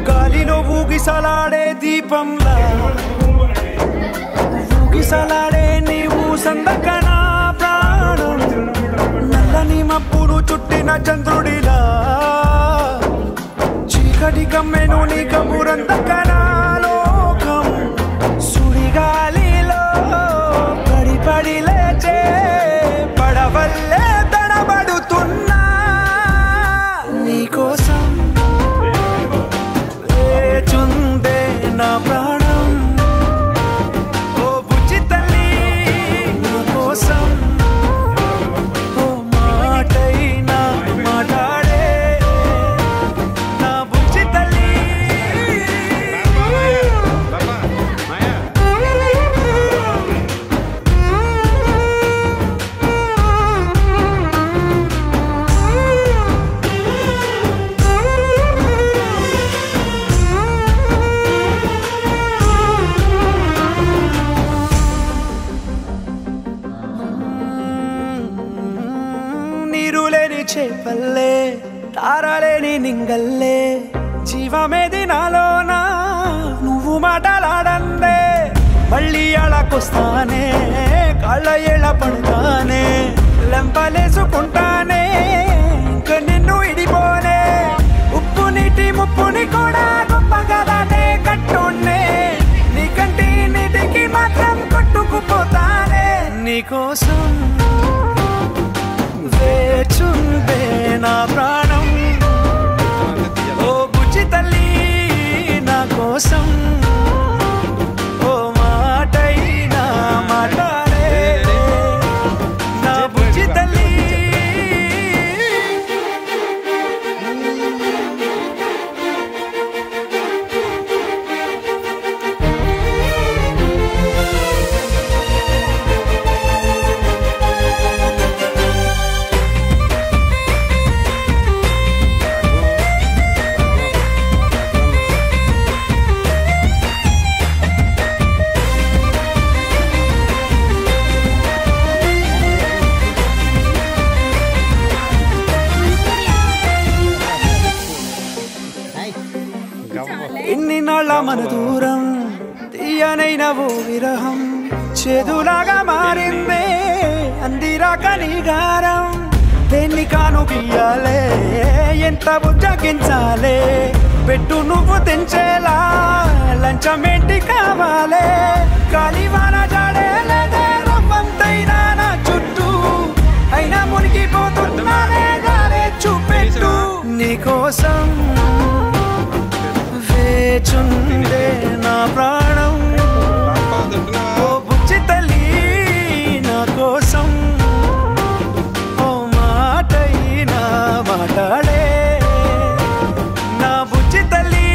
గాలిలో ఊగిసలాడే దీపంలా ఊగిసలాడే నీవు సందకనా ప్రాణం నల్లని మబ్బులు చుట్టిన చంద్రుడిలా చీకటి కమ్మెను నీ కబురందకనా లోకం సుడిగాలిలో పడి పడి లేచే పడవల్లే తడబడుతున్నా నీకోసం వేచుందే నా ప్రాణం ఓ బుజ్జి తల్లి నా కోసం ఓ మాటైనా మాట్లాడే నా బుజ్జి తల్లి నీరులేని చేపల్లే తారలేని నింగల్లే జీవమేది నాలోనా నువ్వు మాటలాడందే మళ్ళీ అళకొస్తానే కాళ్ళ ఏళ్ళ పడతానే లెంపలేసుకుంటానే ఇంక నిన్ను ఇడిపోనే ఉప్పు నీటి ముప్పుని కూడా గొప్పగా దాటే కట్టునే నీ కంటి నీటికి మాత్రం కొట్టుకుపోతానే నీకోసం వేచుందే నా ప్రాణం ఓ బుజ్జి తల్లి నా కోసం ఓ మాటైనా మాట్లాడే నా బుజ్జి తల్లి ఇన్ని నాళ్ళ మన దూరం తీయనైన ఓ విరహం చేదులాగా మారిందే అందిరాక నీగారం దేన్ని కాను గీయాలే ఎంత బుజ్జగించాలే పెట్టు నువ్వు తెంచేలా లంచమేంటి కావాలే కాలివాన జాడేలేదే రవ్వంతైనా నా చుట్టూ అయినా మునిగిపోతున్నానే గారే చూపెట్టు నీకోసం వేచుందే నా ప్రాణం ఓ బుజ్జి తల్లి నా కోసం ఓ మాటైనా మాట్లాడే నా బుజ్జి తల్లి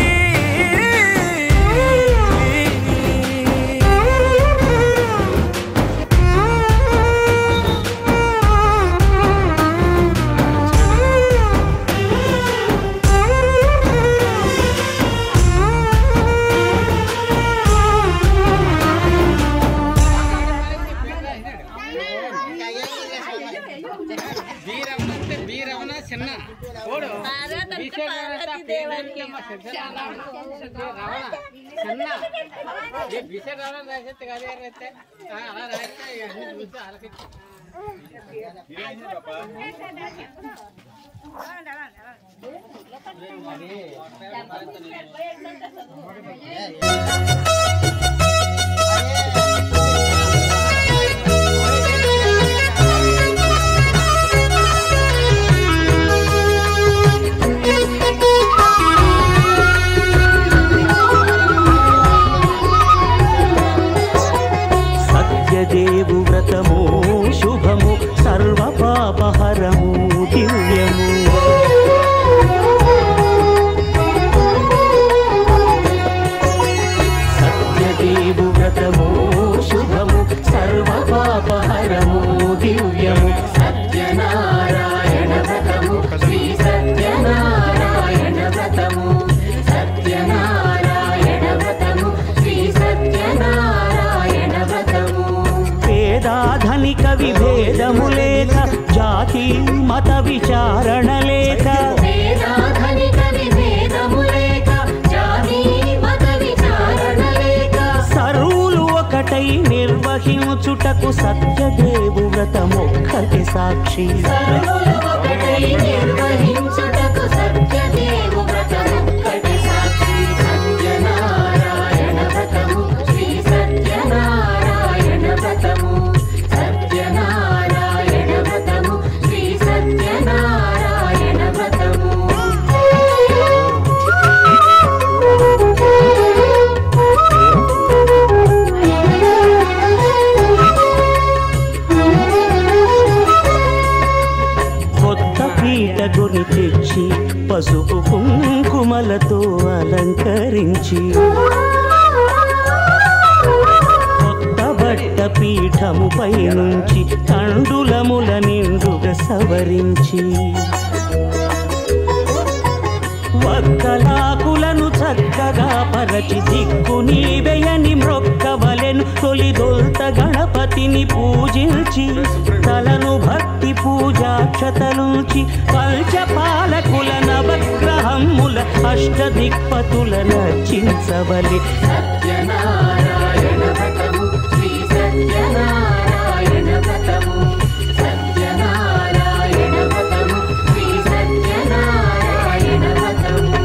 సత్యదేవు వ్రతము శుభము సర్వ పాపహరము దివ్యము మత విచారణ లేక సర్వులు ఒకటై నిర్వహించుటకు సత్యదేవు వ్రతమొక్కటి సాక్షి. పీటగుని తెచ్చి పసుపు కుంకుమలతో అలంకరించి కొత్త బట్ట పీఠముపై నుంచి తండులముల నిండుగా సవరించి వక్కలాకులను చక్కగా పరచి దిక్కు నీవెయని మ్రొక్కవలెను. తొలిదొల్త గణపతిని పూజించి తలను భక్తి పూజాక్షతలుంచి పంచపాలకుల నవగ్రహముల అష్టదిక్పతుల నర్చించవలె. సత్యనారాయణ వ్రతము శ్రీ సత్యనారాయణ వ్రతము సత్యనారాయణ వ్రతము శ్రీ సత్యనారాయణ వ్రతము.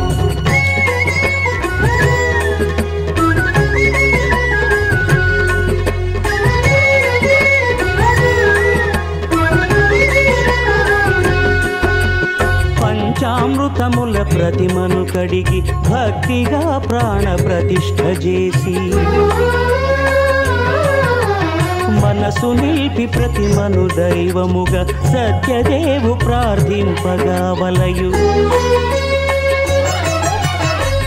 పంచామృతముల ప్రతిమను కడిగి భక్తిగా ప్రాణ ప్రతిష్ఠ చేసి మనసు నిలిపి ప్రతిమను దైవముగా సత్యదేవు ప్రార్థింపగా వలయు.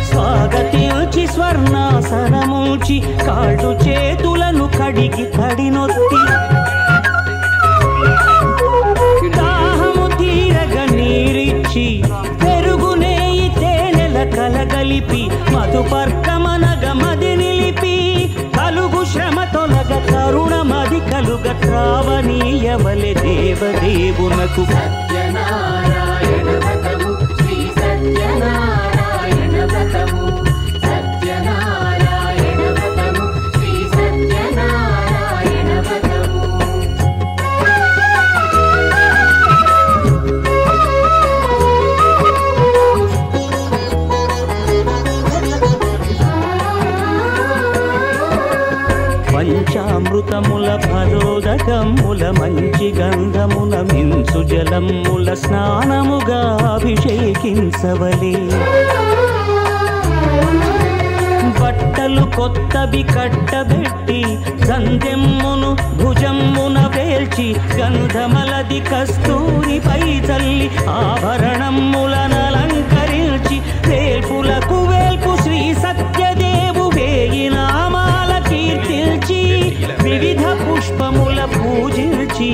స్వాగతించి స్వర్ణాసనముంచి కాళ్ళు చేతులను కడిగి తడినొత్తి దాహము తీరగా నీరిచ్చి పెరుగునేయి తేనెల కలగలిపి మధుపర్కమనగ మది నిలిపి కలుగు శ్రమ తొలగ కరుణ మది కలుగ త్రావనీయవలె దేవదేవునకు. సత్యనారాయణ వ్రతము శ్రీ సత్యనారాయణ వ్రతము సత్యనారాయణ వ్రతము శ్రీ సత్యనారాయణ వ్రతము. పంచామృతముల ఫలోదకముల మంచి గంధముల మించు జలముల స్నానముగా అభిషేకించవలే. బట్టలు కొత్తవి కట్టబెట్టి గంధెమ్మును భుజమ్మున వేల్చి గంధమలది కస్తూరిపై చల్లి ఆభరణములనలంకరించి వేల్పులకు వేల్పు శ్రీ సత్యదేవు వేయి నామాల కీర్తించి వివిధ పుష్పముల పూజించి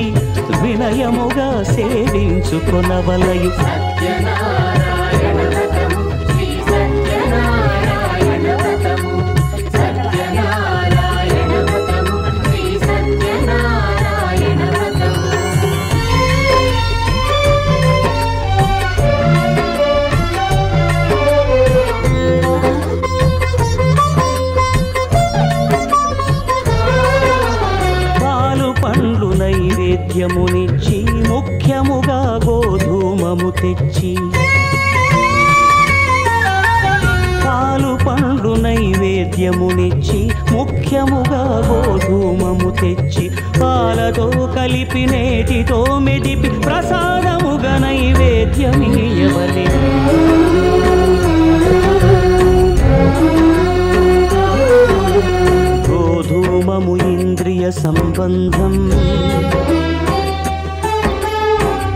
వినయముగా సేవించుకొనవలయు. సత్యనారాయణ వ్రతము శ్రీ సత్యనారాయణ వ్రతము సత్యనారాయణ వ్రతము శ్రీ సత్యనారాయణ వ్రతము. పండ్లు నైవేద్యమునిచ్చి ముఖ్యముగా గోధూమము తెచ్చి పాలు పండ్లు నైవేద్యమునిచ్చి ముఖ్యముగా గోధూమము తెచ్చి పాలతో కలిపి నేటితో మెదిపి ప్రసాదముగా నైవేద్యమీయవలె. గోధూమము ఇంద్రియ సంబంధం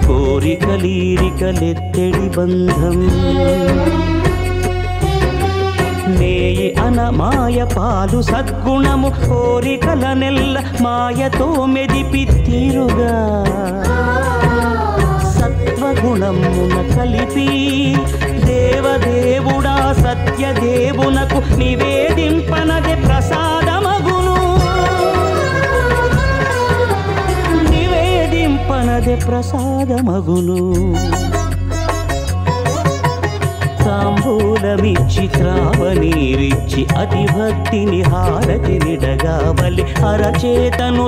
కోరికలీరికలెత్తెడి బంధం నేయి అనమాయ పాలు సద్గుణము కోరికల నెల్ల మాయతో మెదిపి తీరుగా సత్వగుణమున కలిపి దేవదేవుడా సత్యదేవునకు నివేదింపనదే ప్రసాదమగును. నివేదింపనదే చేస్తే ప్రసాదమగును తాంబూలమిచ్చి త్రావనీరిచ్చి అతి భక్తిని హారతి నిడగావలి అరచేతను